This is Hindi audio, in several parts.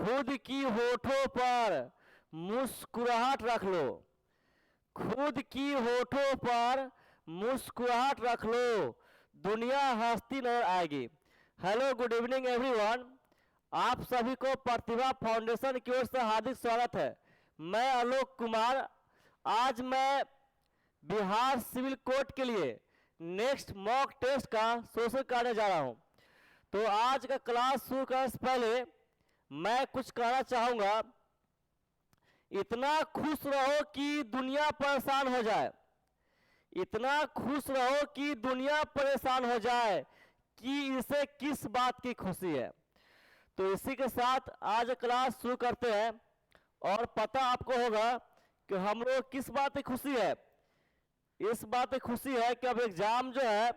खुद की होठों पर मुस्कुराहट रख लो। खुद की होठों पर मुस्कुराहट रख लो, दुनिया हंसती नजर आएगी। Hello, good evening everyone. आप सभी को प्रतिभा फाउंडेशन की ओर से हार्दिक स्वागत है। मैं आलोक कुमार। आज मैं बिहार सिविल कोर्ट के लिए नेक्स्ट मॉक टेस्ट का सोल्यूशन करने जा रहा हूं। तो आज का क्लास शुरू करने से पहले मैं कुछ कहना चाहूंगा। इतना खुश रहो कि दुनिया परेशान हो जाए। इतना खुश रहो कि दुनिया परेशान हो जाए कि इसे किस बात की खुशी है। तो इसी के साथ आज क्लास शुरू करते हैं। और पता आपको होगा कि हम लोग किस बात की खुशी है। इस बात की खुशी है कि अब एग्जाम जो है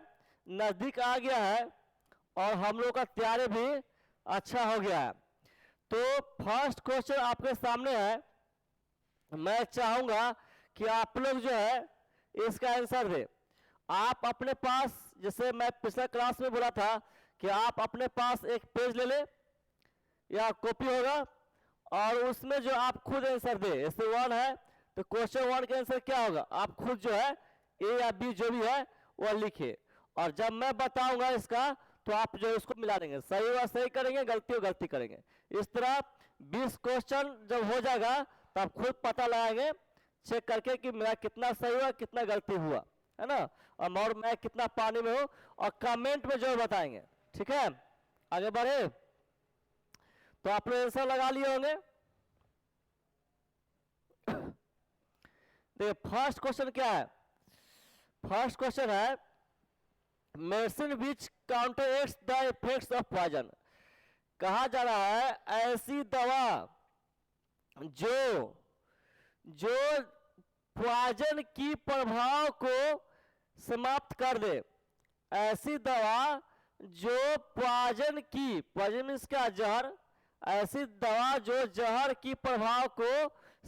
नजदीक आ गया है और हम लोग का तैयारी भी अच्छा हो गया है। तो फर्स्ट क्वेश्चन आपके सामने है। मैं चाहूंगा कि आप लोग जो है इसका आंसर दे। आप अपने पास, जैसे मैं पिछले क्लास में बोला था कि आप अपने पास एक पेज ले ले या कॉपी होगा और उसमें जो आप खुद आंसर दे। जैसे 1 है तो क्वेश्चन 1 का आंसर क्या होगा, आप खुद जो है ए या बी जो भी है वो लिखे। और जब मैं बताऊंगा इसका तो आप जो उसको मिला देंगे, सही हुआ सही करेंगे, गलती हो गलती करेंगे। इस तरह 20 क्वेश्चन जब हो जाएगा तो आप खुद पता लगाएंगे चेक करके कि मेरा कितना सही हुआ कितना गलती हुआ, है ना। और मैं कितना पानी में हूं और कमेंट में जो बताएंगे। ठीक है, आगे बढ़े। तो आप लोग आंसर लगा लिए होंगे। देखिए फर्स्ट क्वेश्चन क्या है। फर्स्ट क्वेश्चन है medicine which counteracts the effects of poison. कहा जा रहा है ऐसी दवा जो पॉइजन की प्रभाव को समाप्त कर दे। ऐसी दवा जो पॉइजन मीन्स क्या, जहर। ऐसी दवा जो जहर की प्रभाव को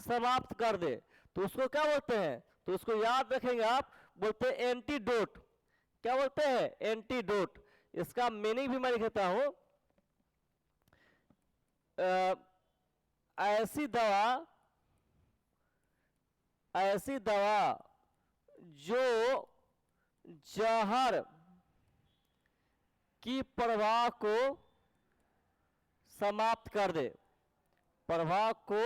समाप्त कर दे तो उसको क्या बोलते हैं। तो उसको याद रखेंगे आप, बोलते हैं एंटीडोट। क्या बोलते हैं, एंटीडोट। इसका मीनिंग भी मैं लिखता हूं। ऐसी दवा जो जहर की प्रभाव को समाप्त कर दे। प्रभाव को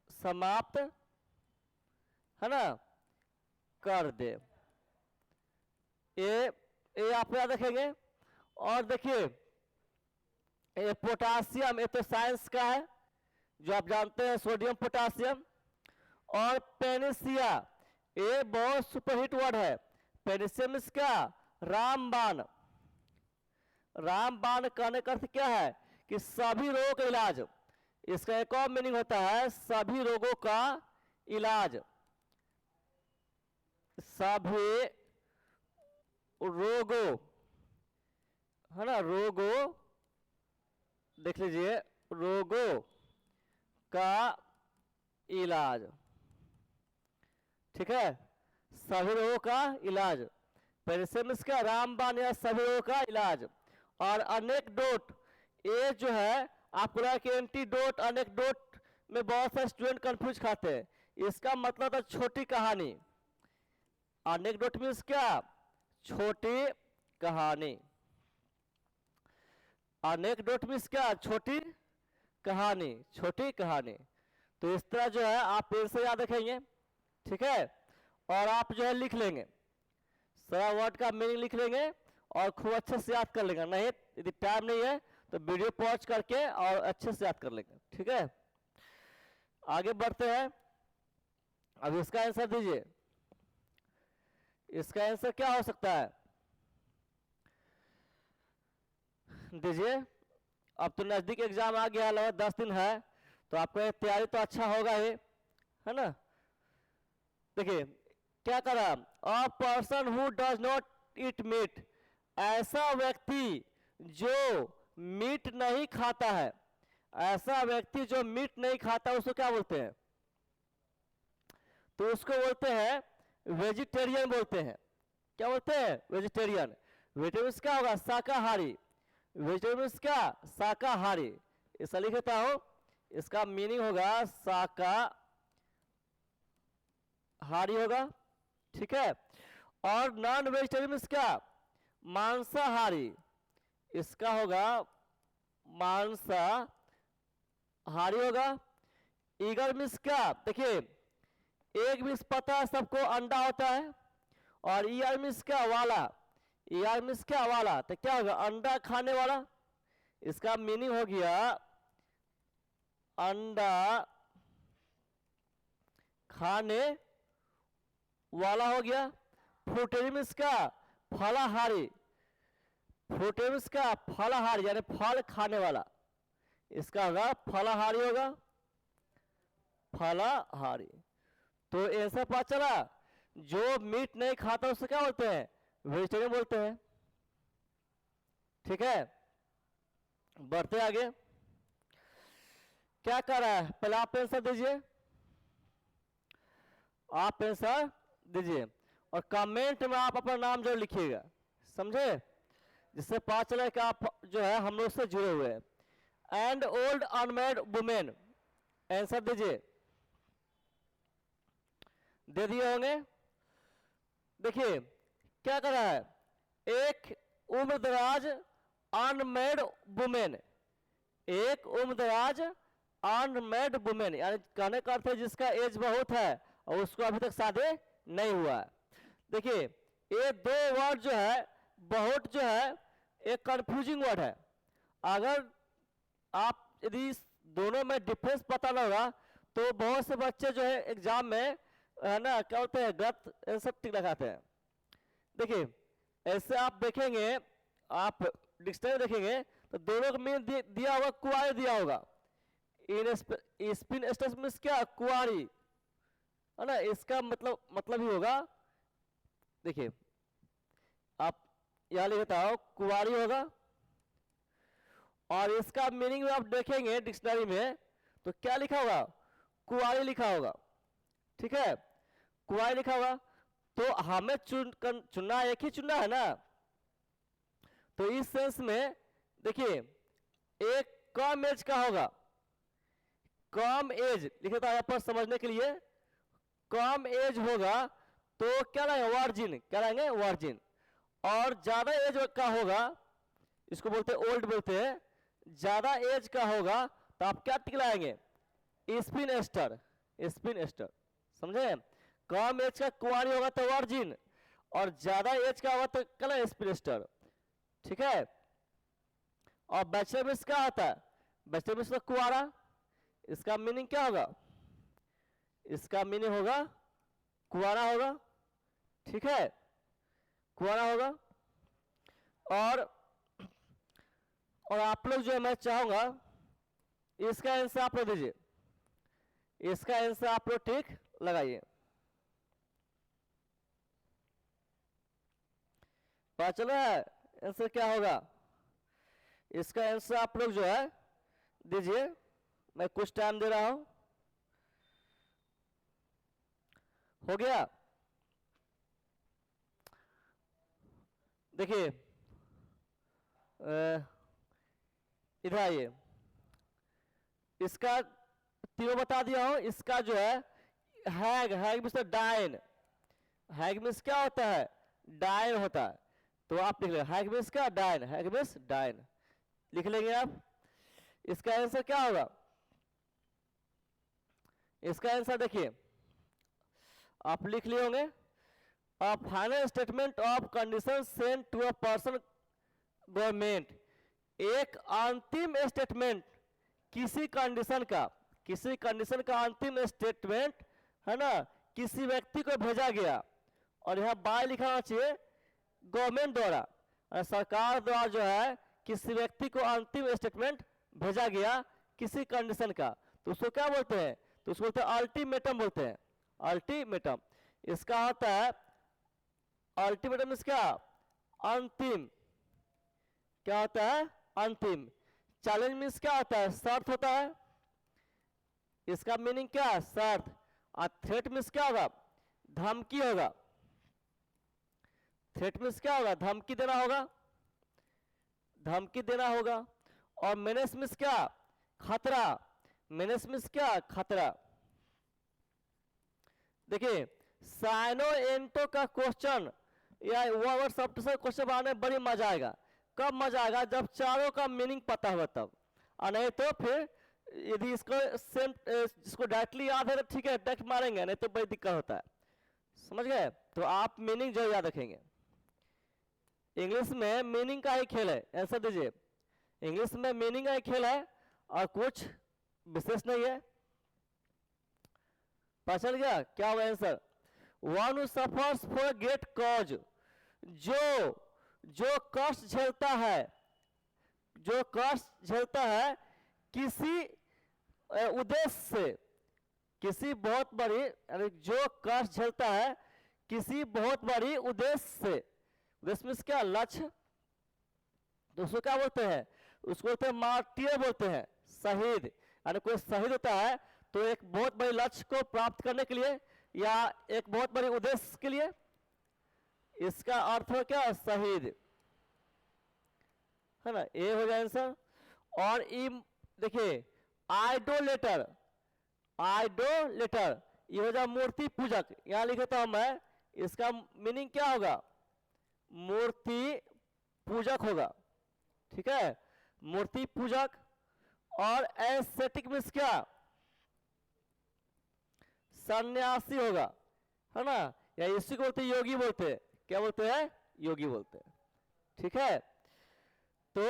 समाप्त, है ना, कर दे। ये आप याद रखेंगे। और देखिए ये पोटासियम, ये तो साइंस का है जो आप जानते हैं, सोडियम पोटासियम। और पेनिसिया, ये बहुत सुपरहिट वर्ड है। पेनिसियम क्या, रामबाण। रामबाण कहने का अर्थ क्या है कि सभी रोगों का इलाज। इसका एक और मीनिंग होता है सभी रोगों का इलाज। सभी रोगों, है ना, रोगों, देख लीजिए, रोगों का इलाज। ठीक है, सभी रोगों का इलाज। पेनिसिलिन का रामबाण या सभी रोगों का इलाज। और अनेक्डोट, ये जो है आपको लगा कि एंटीडोट अनेक्डोट में बहुत सारे स्टूडेंट कंफ्यूज खाते हैं। इसका मतलब है छोटी कहानी। अनेक्डोट मीन्स क्या, छोटी कहानी। अनेक्डोट मीन्स क्या, छोटी कहानी, छोटी कहानी। तो इस तरह जो है आप पेड़ से याद रखेंगे। ठीक है, और आप जो है लिख लेंगे, सारा वर्ड का मीनिंग लिख लेंगे और खूब अच्छे से याद कर लेंगे। नहीं यदि टाइम नहीं है तो वीडियो पॉज करके और अच्छे से याद कर लेंगे। ठीक है, आगे बढ़ते हैं। अब इसका आंसर दीजिए। इसका आंसर क्या हो सकता है, दीजिए। अब तो नजदीक एग्जाम आ गया, लगभग 10 दिन है, तो आपका तैयारी तो अच्छा होगा ही, है ना। देखिए क्या करा, a person who does not eat meat. ऐसा व्यक्ति जो मीट नहीं खाता है। ऐसा व्यक्ति जो मीट नहीं खाता उसको क्या बोलते हैं, तो उसको बोलते हैं वेजिटेरियन बोलते हैं। क्या बोलते हैं, वेजिटेरियन। वेजिटेरियन क्या होगा, शाकाहारी। वेजिटेरियन मीन्स क्या, शाकाहारी। इसका लिख देता हूं, इसका मीनिंग होगा शाकाहारी होगा, ठीक है। और नॉन वेजिटेरियन मीन्स क्या, मांसाहारी। इसका होगा मांसाहारी होगा। ईगर मीन्स क्या, देखिए एग मीन्स पता है सबको अंडा होता है, और ईयर मीन्स क्या, वाला। ईयर मीन्स क्या, वाला, तो क्या होगा, अंडा खाने वाला। इसका मीनिंग हो गया अंडा खाने वाला हो गया। फ्रूटेरियन मीन्स क्या, फलाहारी। फ्रूटेरियन मीन्स क्या, फलाहारी यानी फल खाने वाला। इसका होगा फलाहारी होगा, फलाहारी। तो ऐसा पता चला, जो मीट नहीं खाता उसे क्या बोलते हैं, वेजिटेरियन बोलते हैं, ठीक है। बढ़ते आगे, क्या कर रहा है, पहले आप आंसर दीजिए, आप आंसर दीजिए, और कमेंट में आप अपना नाम जो लिखिएगा, समझे, जिससे पता चले कि आप जो है हम लोग से जुड़े हुए हैं। And old unmarried women, answer दीजिए, दे दिए होंगे। देखिए क्या कर रहा है, एक उम्रदराज अनमेरिड वुमेन, एक उम्रदराज अनमेरिड वुमेन, यानी कहने का अर्थ है जिसका एज बहुत है और उसको अभी तक शादी नहीं हुआ है। देखिए ये दो वर्ड जो है बहुत जो है एक कंफ्यूजिंग वर्ड है। अगर आप यदि इस दोनों में डिफरेंस पता लगा तो बहुत से बच्चे जो है एग्जाम में है ना क्या होते हैं गलत आंसर टिक लगाते हैं। देखिए ऐसे आप देखेंगे, आप डिक्शनरी देखेंगे तो दोनों का मीन दिया होगा, कुआरी दिया होगा। इन स्पिन स्टेटस मीन्स क्या, कुआरी, है ना, इसका मतलब ही होगा, देखिए आप यहां लिखता हो कुआरी होगा, और इसका मीनिंग में आप देखेंगे डिक्शनरी में तो क्या लिखा होगा, कुआरी लिखा होगा, ठीक है, कुआरी लिखा होगा। तो हमें चुनना एक ही चुनना है ना, तो इस सेंस में देखिए एक कम एज का होगा, कम एज लिखे था यहाँ पर समझने के लिए, कम एज होगा तो क्या लाएंगे, वर्जिन, क्या लाएंगे, वर्जिन। और ज्यादा एज का होगा, इसको बोलते हैं ओल्ड बोलते हैं, ज्यादा एज का होगा तो आप क्या टिक लाएंगे, स्पिन एस्टर, स्पिन एस्टर, समझे। कम एज का कुंवारी होगा तो वर्जिन, और ज्यादा एज का होगा तो क्या स्पिन एस्टर, ठीक है। और बैचलर मीन्स क्या होता है, बैचलर मीन्स कुंवारा, इसका मीनिंग क्या होगा, इसका मीनिंग होगा कुंवारा होगा, ठीक है, कुंवारा होगा। और आप लोग जो है मैं चाहूंगा इसका आंसर आप लोग दीजिए, इसका आंसर आप लोग ठीक लगाइए। पता चला है आंसर क्या होगा, इसका आंसर आप लोग जो है दीजिए, मैं कुछ टाइम दे रहा हूं, हो गया। देखिए इधर आइए, इसका तीनों बता दिया हूं। इसका जो है हैग, हैग मीन्स डायन, हैग मीन्स क्या होता है, डायन होता है। तो आप लिख लेंगे हैग मीन्स क्या, डायन, हैग मीन्स डायन, लिख लेंगे आप। इसका आंसर क्या होगा, इसका आंसर देखिए आप लिख लिए होंगे, a final statement of condition sent to a person government, एक अंतिम स्टेटमेंट किसी कंडीशन का, किसी कंडीशन का अंतिम स्टेटमेंट है ना किसी व्यक्ति को भेजा गया, और यहां बाय लिखा होना चाहिए, गवर्नमेंट द्वारा, सरकार द्वारा जो है किसी व्यक्ति को अंतिम स्टेटमेंट भेजा गया किसी कंडीशन का, तो उसको क्या बोलते हैं, तो उसको बोलते हैं अल्टीमेटम बोलते हैं, अल्टीमेटम। इसका होता है अल्टीमेटम मींस क्या, अंतिम, क्या होता है, अंतिम। चैलेंज मींस क्या होता है, शर्त होता है, इसका मीनिंग क्या है, शर्त। और थ्रेट मींस क्या होगा, धमकी होगा, थ्रेट मींस क्या होगा, धमकी देना होगा, धमकी देना होगा। और मेनेस मीन्स क्या, खतरा, मेनेस मीन्स क्या, खतरा। देखिए साइनो एंटो का क्वेश्चन या वर्ड शब्द से क्वेश्चन बनाने में बड़ी मजा आएगा। कब मजा आएगा, जब चारों का मीनिंग पता होगा तब, और नहीं तो फिर यदि इसको सेम जिसको डायरेक्टली याद है तो ठीक है डायरेक्ट मारेंगे, नहीं तो बड़ी दिक्कत होता है, समझ गए। तो आप मीनिंग जो याद रखेंगे। इंग्लिश में मीनिंग का ही खेल है, आंसर दीजिए। इंग्लिश में मीनिंग का ही खेल है और कुछ विशेष नहीं है। पता चल गया क्या होगा answer. One who suffers for great cause, जो कष्ट झेलता है, जो कष्ट झेलता है किसी उद्देश्य से, किसी बहुत बड़ी, जो कष्ट झेलता है किसी बहुत बड़ी उद्देश्य से, उद्देश्य मीन्स क्या, लक्ष्य। तो उसको क्या बोलते हैं, उसको बोलते हैं मार्टियर बोलते हैं, शहीद। यानी कोई शहीद होता है तो एक बहुत बड़ी लक्ष्य को प्राप्त करने के लिए या एक बहुत बड़े उद्देश्य के लिए, इसका अर्थ हो क्या, शहीद, है ना। ये हो जाए आंसर। और ई देखिए आइडोलेटर, आइडोलेटर ये हो जाए मूर्ति पूजक। यहां लिखता हूं मैं, इसका मीनिंग क्या होगा, मूर्ति पूजक होगा, ठीक है, मूर्ति पूजक। और एस्थेटिक मीन्स क्या, सन्यासी होगा, है ना, या इसी को बोलते हैं योगी बोलते हैं, क्या बोलते हैं, योगी बोलते हैं, ठीक है। तो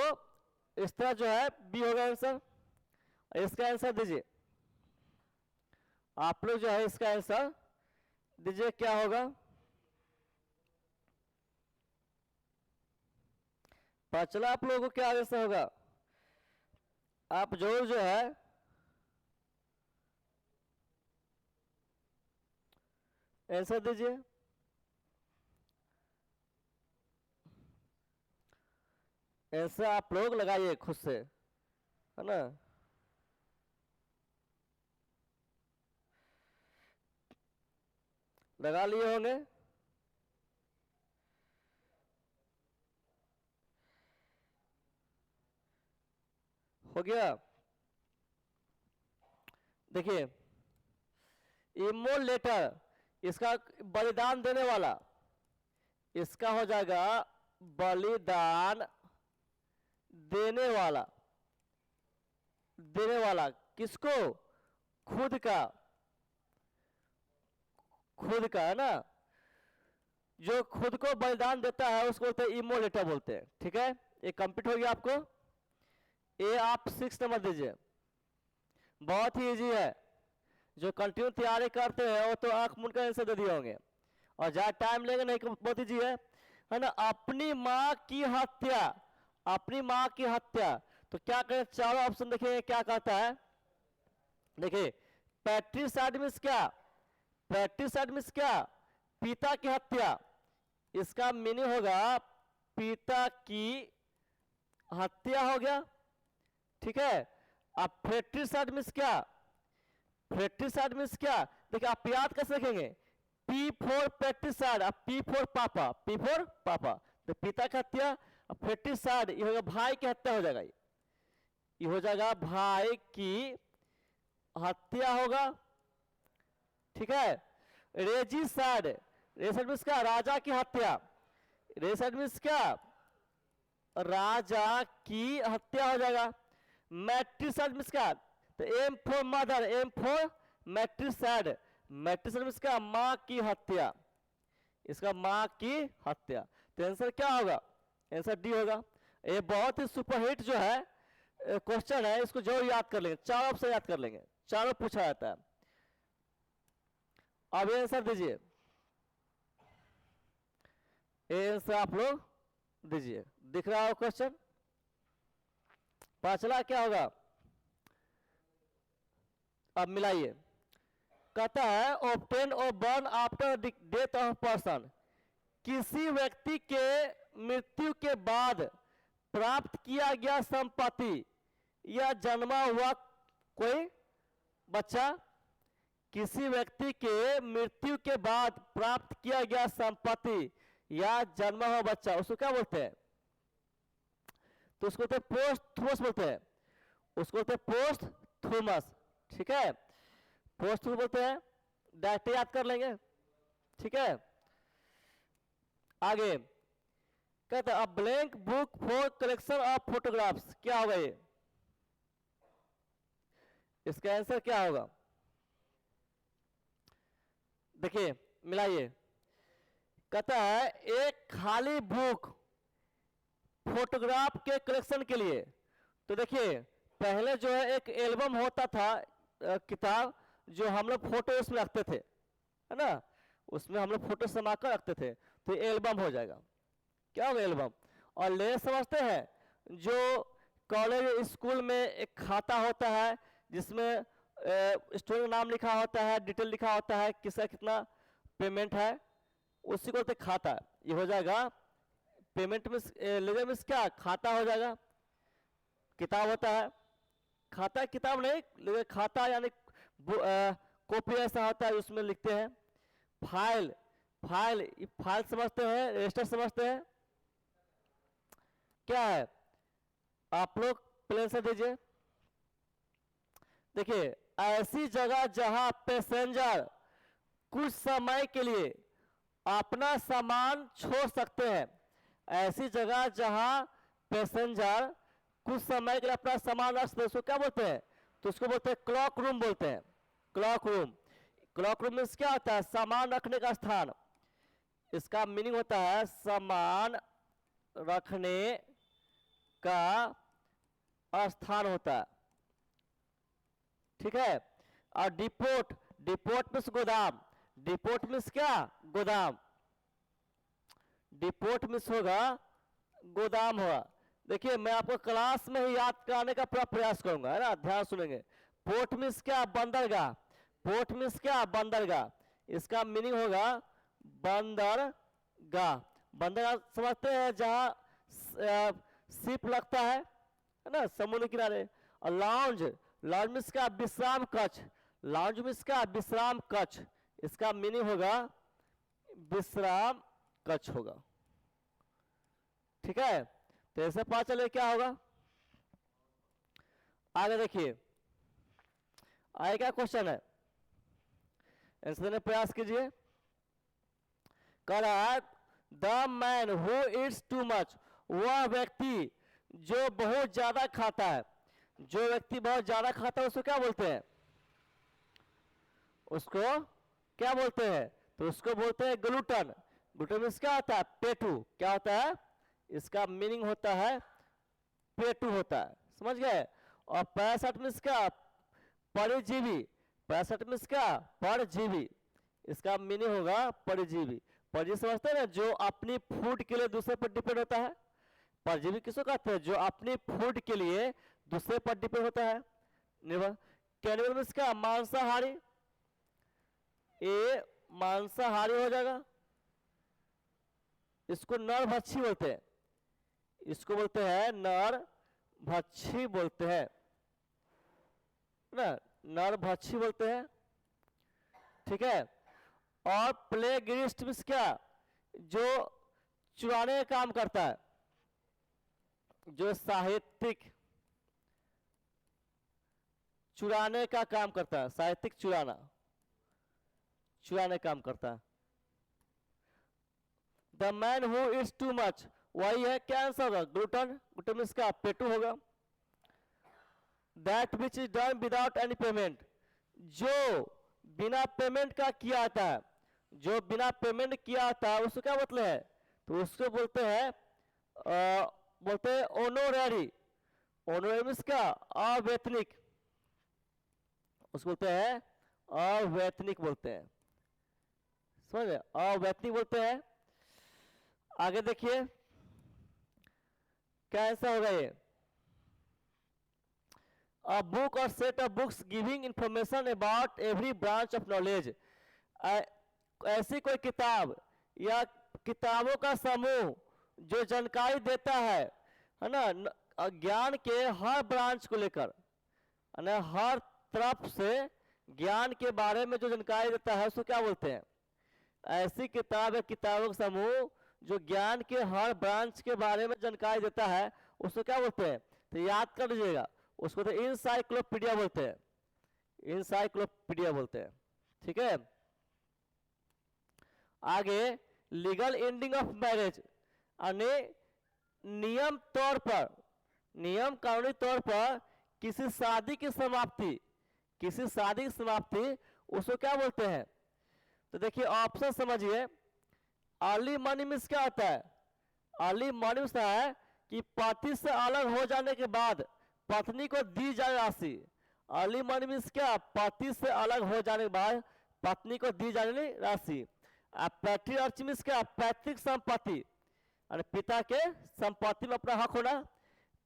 इस तरह जो है बी होगा आंसर। इसका आंसर दीजिए आप लोग, जो है इसका आंसर दीजिए क्या होगा। पता चला आप लोगों को क्या आंसर होगा। आप जो है आंसर दीजिए। आंसर आप लोग लगाइए खुद से, है ना। लगा लिए होंगे। हो गया। देखिए इमोलेटर, इसका बलिदान देने वाला, इसका हो जाएगा बलिदान देने वाला। देने वाला किसको, खुद का, खुद का, है ना। जो खुद को बलिदान देता है उसको बोलते हैं इमोलेटर बोलते हैं, ठीक है। ये कंप्लीट हो गया आपको। ये आप 6 नंबर दीजिए, बहुत ही इजी है। जो कंटिन्यू तैयारी करते हैं वो तो आंख मूंद कर आंसर दे दिए होंगे, और ज्यादा टाइम लेगा नहीं, बहुत इजी है ना। अपनी माँ की हत्या, अपनी माँ की हत्या, तो क्या करें, चारों ऑप्शन देखिए क्या कहता है। देखिए पैट्रिसाइड मीन्स क्या, पैट्रिसाइड मीन्स क्या, पिता की हत्या। इसका मीनिंग होगा पिता की हत्या हो गया, ठीक है। अब फ्रेट्रिसाइड मीन्स क्या, फ्रेट्रिसाइड मीन्स क्या, देखिए आप याद कैसे रखेंगे, पी फॉर पैट्रिसाइड, अब पी फॉर पापा, पी फॉर पापा, तो पिता की हत्या। फ्रेट्रिसाइड ये होगा भाई की हत्या हो जाएगा, ये हो जाएगा भाई की हत्या होगा, ठीक है। रेजिसाइड, रेजिसाइड मीन्स क्या, राजा की हत्या, रेजिसाइड मीन्स क्या, राजा की हत्या हो जाएगा। मैट्रिसाइड मीन्स क्या, तो M for mother, M for matricide, matricide means क्या, माँ की हत्या, इसका माँ की हत्या। तो आंसर क्या होगा, आंसर डी होगा। ये बहुत ही सुपरहिट जो है क्वेश्चन है, इसको जरूर याद कर लेंगे, चारों ऑप्शन याद कर लेंगे, चारों पूछा जाता है। अब ये आंसर दीजिए, ये आंसर आप लोग दीजिए, दिख रहा हो क्वेश्चन। पता चला क्या होगा, अब मिलाइए। कहता है ऑब्टेन और burn after death of person, किसी व्यक्ति के मृत्यु के बाद प्राप्त किया गया संपत्ति या जन्मा हुआ कोई बच्चा, किसी व्यक्ति के मृत्यु के बाद प्राप्त किया गया संपत्ति या जन्मा हुआ बच्चा, उसको क्या बोलते हैं। तो उसको बोलते हैं पोस्टथुमस बोलते हैं, उसको बोलते हैं पोस्टथुमस। ठीक है, पोस्टथुमस बोलते हैं, डायरेक्ट याद कर लेंगे। ठीक है, आगे कहते हैं a blank book for collection of photographs, क्या होगा ये, इसका आंसर क्या होगा? देखिए मिलाइए, कहता है एक खाली बुक फोटोग्राफ के कलेक्शन के लिए। तो देखिए पहले जो है एक एल्बम होता था किताब, जो हम लोग फोटो उसमें रखते थे, है ना, उसमें हम लोग फोटो समा कर रखते थे, तो एल्बम हो जाएगा। क्या होगा एल्बम? और ले समझते हैं जो कॉलेज स्कूल में एक खाता होता है जिसमें स्टूडेंट नाम लिखा होता है, डिटेल लिखा होता है, किसका कितना पेमेंट है, उसी को बोलते खाता। ये हो जाएगा पेमेंट में, लेजर में क्या खाता हो जाएगा, किताब होता है, खाता किताब नहीं, लेकिन खाता यानी कॉपी ऐसा होता है उसमें लिखते हैं। फाइल, फाइल समझते हैं, रजिस्टर समझते हैं, क्या है, आप लोग प्लेन से दीजिए। देखिए ऐसी जगह जहां पैसेंजर कुछ समय के लिए अपना सामान छोड़ सकते हैं, ऐसी जगह जहां पैसेंजर कुछ समय के लिए अपना सामान रख सकते हैं, उसको क्या बोलते हैं? तो उसको बोलते हैं क्लॉक रूम बोलते हैं, क्लॉक रूम। क्लॉक रूम में क्या होता है? सामान रखने का स्थान। इसका मीनिंग होता है सामान रखने का स्थान होता है। ठीक है, और डिपोट, डिपोट मीन्स गोदाम, डिपोट मीन्स क्या, गोदाम, डिपोट मीन्स होगा गोदाम होगा। देखिए मैं आपको क्लास में ही याद कराने का पूरा प्रयास करूंगा, है ना, ध्यान सुनेंगे। पोर्ट मीन्स क्या, बंदरगाह, पोर्ट मीन्स क्या, बंदरगाह, इसका मीनिंग होगा बंदरगाह। बंदरगाह समझते हैं जहां शिप लगता है ना, समुद्र किनारे। और लाउंज, लाउंज मीन्स क्या, विश्राम कक्ष, लाउंज मीन्स क्या, विश्राम कक्ष, इसका मीनिंग होगा विश्राम कक्ष होगा। ठीक है, तो ऐसे पता चले क्या होगा। आगे देखिए आगे क्या क्वेश्चन है, आंसर देने प्रयास कीजिए। कह रहा है the man who it's too much, वह व्यक्ति जो बहुत ज्यादा खाता है, जो व्यक्ति बहुत ज्यादा खाता है उसको क्या बोलते हैं? उसको क्या बोलते हैं? तो उसको बोलते हैं ग्लूटन। ग्लूटन मीन्स क्या होता है, पेटू। क्या होता है? इसका मीनिंग होता है पेटू होता है, समझ गए। और पैरासाइट मीन्स क्या, परजीवी, पैरासाइट मीन्स क्या, परजीवी, इसका मीनिंग होगा परजीवी। परजीवी समझते हैं ना, जो अपनी फूड के लिए दूसरे पर डिपेंड होता है। परजीवी किसको कहते हैं? जो अपनी फूड के लिए दूसरे पर डिपेंड होता है, निर्भर। कैनिबल मीन्स क्या, मांसाहारी, ये मांसाहारी हो जाएगा। इसको नरभक्षी बोलते हैं, इसको बोलते हैं नरभक्षी बोलते हैं ना, नरभक्षी बोलते हैं। ठीक है, और प्लेगिरिस्ट मीन्स क्या, जो चुराने का काम करता है, जो साहित्यिक चुराने का काम करता है, साहित्यिक चुराना, चुराने का काम करता है। The man who it's too much, वही है, क्या आंसर होगा, ग्लूटन। ग्लूटन मीन्स का पेटू होगा। That which is done without any payment, जो बिना पेमेंट का किया जाता है, जो बिना पेमेंट किया जाता है उसको क्या मतलब है? तो उसको बोलते हैं बोलते हैं ऑनोररी। ऑनोररी मीन्स क्या, अवैतनिक, उसको बोलते हैं अवैतनिक बोलते हैं, समझ गए, अवैतनिक बोलते हैं। आगे देखिए क्या आंसर होगा ये, a book or set of books giving information about every branch of knowledge, ऐसी कोई किताब या किताबों का समूह जो जानकारी देता है ना, ज्ञान के हर ब्रांच को लेकर, है ना, हर तरफ से ज्ञान के बारे में जो जानकारी देता है उसको क्या बोलते हैं? ऐसी किताब या किताबों का समूह जो ज्ञान के हर ब्रांच के बारे में जानकारी देता है उसको क्या बोलते हैं, तो याद कर लीजिएगा, उसको तो इंसाइक्लोपीडिया बोलते हैं, इंसाइक्लोपीडिया बोलते हैं। ठीक है, आगे लीगल एंडिंग ऑफ मैरिज, यानी नियम तौर पर, नियम कानूनी तौर पर किसी शादी की समाप्ति, किसी शादी की समाप्ति उसको क्या बोलते हैं। तो देखिए ऑप्शन समझिए, अर्ली मॉर्निंग मीन्स क्या होता है, अर्ली मॉर्निंग होता है कि पति से अलग हो जाने के बाद पत्नी को दी जाए राशि। अर्ली मॉर्निंग मीन्स क्या, पति से अलग हो जाने के बाद पत्नी को दी जाने राशि। पैट्रियार्च मीन्स क्या, पैतृक संपत्ति, यानी पिता के संपत्ति में अपना हक होना।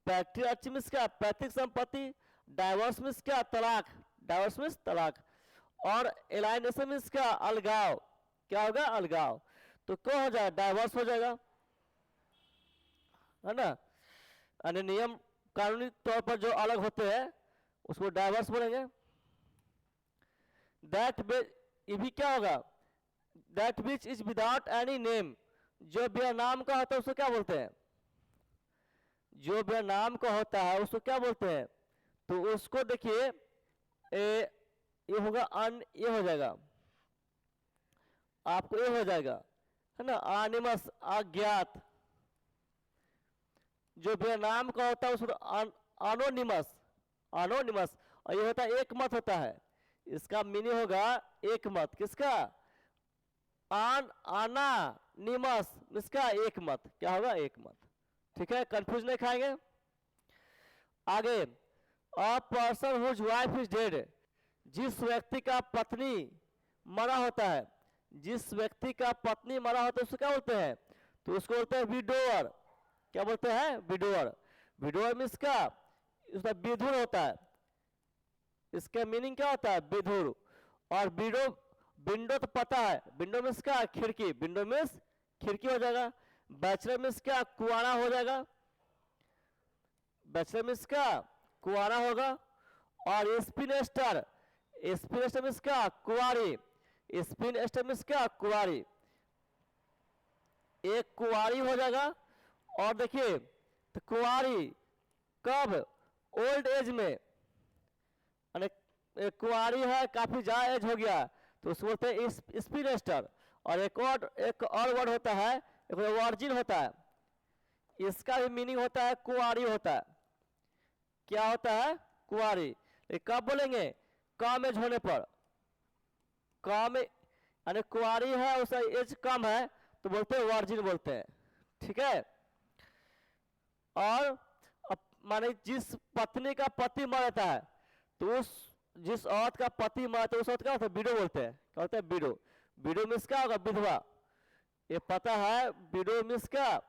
पैट्रियार्च मीन्स क्या, पैतृक संपत्ति। डाइवोर्स मीन्स क्या, तलाक, डाइवोर्स मीन्स तलाक। और एलाइनेशन मीन्स क्या, अलगाव, क्या होगा, अलगाव। तो क्या हो जाएगा, डाइवोर्स हो जाएगा, है ना। यानी नियम कानूनी तौर पर जो अलग होते हैं उसको डाइवोर्स बोलेंगे। दैट ये भी क्या होगा, that which is without any name, जो बिना नाम का होता है उसको क्या बोलते हैं, जो बिना नाम का होता है उसको क्या बोलते हैं। तो उसको देखिए ये होगा ये हो जाएगा, आपको ये हो जाएगा, है ना, अनिमस, अज्ञात। जो बिना नाम का होता है उसको अनोनिमस, अनोनिमस। और ये होता है एक मत होता है, इसका मीनिंग होगा एक मत, किसका, अनानिमस, इसका एक मत, क्या होगा, एक मत। ठीक है, कंफ्यूज नहीं खाएंगे। आगे, a person whose wife is dead, जिस व्यक्ति का पत्नी मरा होता है, जिस व्यक्ति का पत्नी मरा होता है उसको क्या बोलते हैं, तो उसको बोलते हैं विडोअर। क्या बोलते हैं, विडोअर। विडोअर मीन्स क्या, उसका विधुर होता है, इसका मीनिंग क्या होता है, विधुर। और विडो, विंडो तो पता है, विंडो मीन्स क्या, खिड़की, विंडो मीन्स खिड़की हो जाएगा। बैचलर मीन्स क्या, कुआरा हो जाएगा, बैचलर मीन्स क्या, कुआरा होगा। और स्पिनेस्टर, स्पिनेस्टर मीन्स क्या, कुआरी, स्पिनेस्टर मीन्स क्या, कुआरी, एक कुआरी हो जाएगा। और देखिए तो कुआरी कब, ओल्ड एज में, कुआरी है काफी ज्यादा एज हो गया तो उसको बोलते हैं स्पिनेस्टर। और एक और वर्ड होता है, एक वर्जिन होता है, इसका भी मीनिंग होता है कुआरी होता है। क्या होता है, कुआरी। कब बोलेंगे, कम एज होने पर, कम यानी कुआरी है उसका एज कम है तो बोलते हैं वर्जिन बोलते हैं। ठीक है, और माने जिस पत्नी का पति मरता है तो उस, जिस औरत का पति मरता है उस औरत क्या होता है, विडो बोलते हैं। क्या होता है, विडो। विडो मीन्स क्या होगा, विधवा, ये पता है, विडो मीन्स क्या,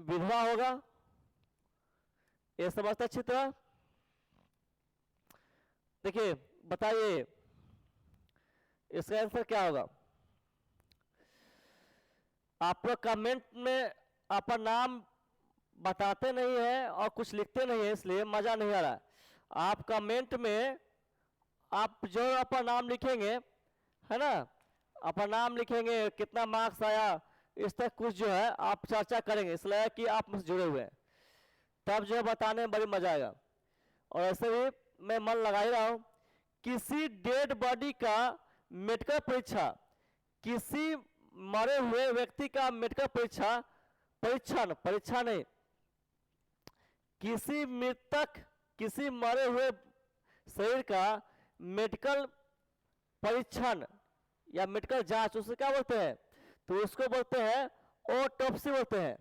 विधवा होगा, ये समझते अच्छी तरह। देखिए बताइए इसका आंसर क्या होगा। आप लोग कमेंट में आपका नाम बताते नहीं है और कुछ लिखते नहीं है, इसलिए मजा नहीं आ रहा है। आप कमेंट में आप जो अपना नाम लिखेंगे, है ना, अपना नाम लिखेंगे, कितना मार्क्स आया, इस तक कुछ जो है आप चर्चा करेंगे, इसलिए कि आप मुझसे जुड़े हुए हैं, तब जो है बताने में बड़ी मजा आएगा। और ऐसे भी मैं मन लगा ही रहा हूं, किसी डेड बॉडी का मेडिकल परीक्षा, किसी मरे हुए व्यक्ति का मेडिकल परीक्षा, परीक्षा नहीं, किसी मृतक, किसी मरे हुए शरीर का मेडिकल परीक्षण या मेडिकल जांच, उसको क्या बोलते हैं, तो उसको बोलते हैं ऑटोप्सी बोलते हैं।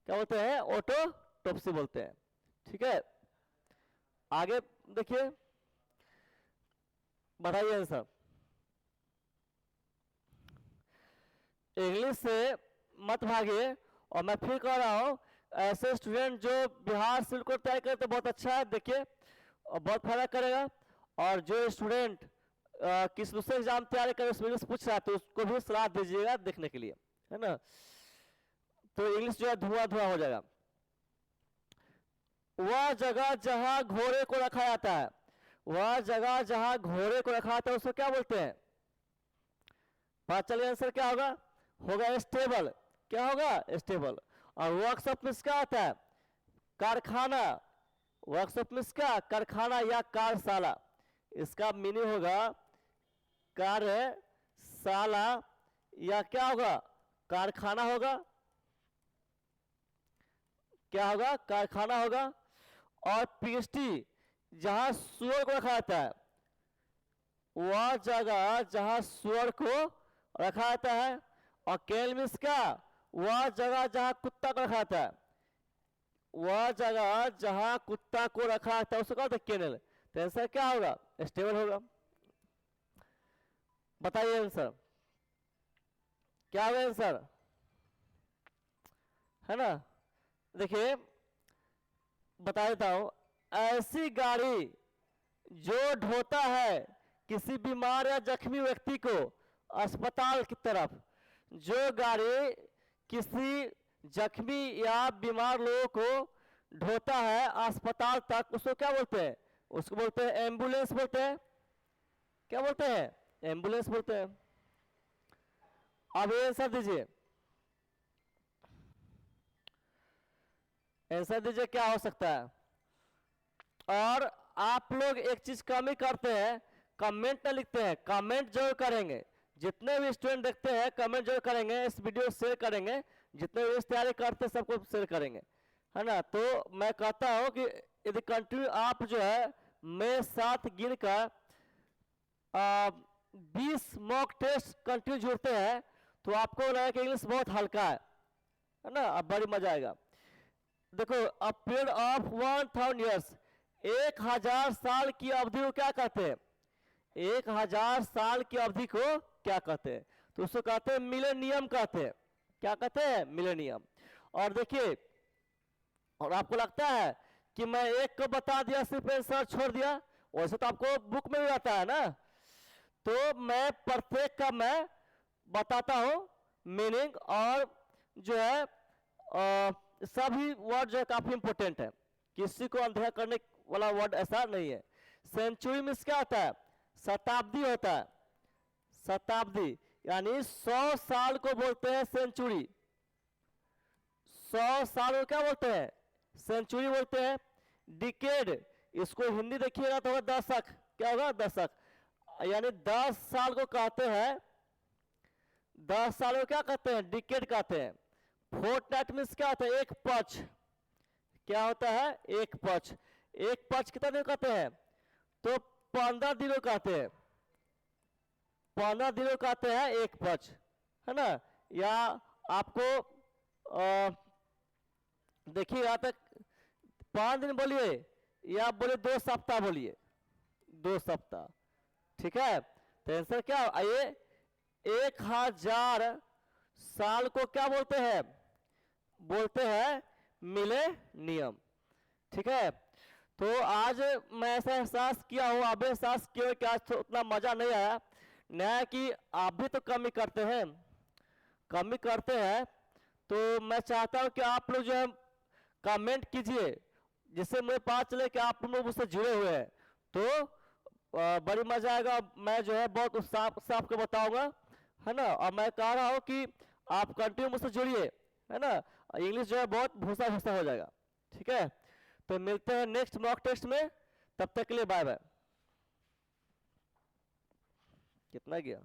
क्या बोलते हैं, ऑटोप्सी बोलते हैं। ठीक है, आगे देखिए, बढ़ाइए आंसर। इंग्लिश से मत भागिए, और मैं फिर कह रहा हूं, ऐसे स्टूडेंट जो बिहार सिविल कोड तैयार करते बहुत अच्छा है, देखिए और बहुत फायदा करेगा। और जो स्टूडेंट किस दूसरे एग्जाम तैयारी करे उसमें इंग्लिश पूछ रहा है तो उसको भी सलाह दीजिएगा देखने के लिए, है ना, तो इंग्लिश जो है धुआं धुआं हो जाएगा। वह जगह जहां घोड़े को रखा जाता है, वह जगह जहां घोड़े को रखा जाता है उसको क्या बोलते हैं, पता चलिए आंसर क्या होगा, होगा स्टेबल। क्या होगा, स्टेबल। और वर्कशॉप में क्या होता है, कारखाना, वर्कशॉप मीन्स क्या, कारखाना या कार्यशाला। इसका मीनिंग होगा कार्यशाला या क्या होगा, कारखाना होगा, क्या होगा, कारखाना होगा। और पीएचटी जहां सुअर को रखा जाता है, वह जगह जहां सुअर को रखा जाता है। और केल मीन्स क्या, वह जगह जहां कुत्ता को रखा जाता है, वह जगह जहां कुत्ता को रखा जाता है उसको कहते हैं केनल। तो आंसर क्या होगा, स्टेबल होगा। बताइए आंसर क्या होगा, आंसर है ना। देखिए बता देता हूं, ऐसी गाड़ी जो ढोता है किसी बीमार या जख्मी व्यक्ति को अस्पताल की तरफ, जो गाड़ी किसी जख्मी या बीमार लोगों को ढोता है अस्पताल तक, उसको क्या बोलते हैं, उसको बोलते हैं एम्बुलेंस बोलते हैं। क्या बोलते हैं, एम्बुलेंस बोलते हैं। अब ये आंसर दीजिए, आंसर दीजिए क्या हो सकता है। और आप लोग एक चीज कमी करते हैं, कमेंट न लिखते हैं, कमेंट जरूर करेंगे। जितने भी स्टूडेंट देखते हैं कमेंट जरूर करेंगे, इस वीडियो शेयर करेंगे, जितने भी इस तैयारी करते हैं सबको शेयर करेंगे, है ना। तो मैं कहता हूं कि यदि कंटिन्यू आप जो है मैं 7 गिन कर 20 मॉक टेस्ट कंटिन्यू जुड़ते हैं तो आपको लगेगा कि इंग्लिश बहुत हल्का है ना, अब बड़ी मजा आएगा। देखो, अ पीरियड ऑफ 1000 ईयर्स, 1000 साल की अवधि को क्या कहते हैं, 1000 साल की अवधि को क्या कहते हैं, तो उसको कहते हैं मिलेनियम कहते हैं। क्या कहते हैं, मिलेनियम। और देखिए, और आपको लगता है कि मैं एक को बता दिया सिर्फ आंसर छोड़ दिया, वैसे तो आपको बुक में भी आता है ना, तो मैं प्रत्येक का मैं बताता हूं मीनिंग। और जो है सभी वर्ड जो है काफी इंपॉर्टेंट है, किसी को अनदेखा करने वाला वर्ड ऐसा नहीं है। सेंचुरी मीन्स क्या होता है, शताब्दी होता है, शताब्दी यानी 100 साल को बोलते हैं सेंचुरी। 100 साल को क्या बोलते हैं, सेंचुरी बोलते हैं। डिकेड, इसको हिंदी देखिएगा तो होगा दशक, क्या होगा, दशक, यानी 10 साल को कहते हैं, 10 साल को क्या कहते हैं, डिकेड कहते हैं। फोर्टनाइट मीन्स क्या होता है, एक पक्ष, क्या होता है, एक पक्ष। एक पक्ष कितना दिन कहते हैं, तो 15 दिनों कहते हैं, 15 दिनों कहते हैं एक पक्ष, है ना। या आपको देखिए यहां तक 5 दिन बोलिए या बोले 2 सप्ताह बोलिए, 2 सप्ताह, ठीक है। तो आंसर क्या आइए, 1000 साल को क्या बोलते हैं, बोलते हैं मिलेनियम, ठीक है। तो आज मैं ऐसा एहसास किया हूं, अब एहसास किया कि आज तो उतना मजा नहीं आया, नया कि आप भी तो कमी करते हैं, कमी करते हैं। तो मैं चाहता हूं कि आप लोग जो है कमेंट कीजिए, जिससे मुझे पता चले कि आप लोग मुझसे जुड़े हुए हैं, तो बड़ी मजा आएगा। मैं जो है बहुत साफ साफ के बताऊंगा, है ना। और मैं कह रहा हूं कि आप कंटिन्यू मुझसे जुड़िए, है ना, इंग्लिश जो है बहुत भूसा भूसा हो जाएगा, ठीक है। तो मिलते हैं नेक्स्ट मॉक टेस्ट में, तब तक के लिए बाय बाय। कितना गया।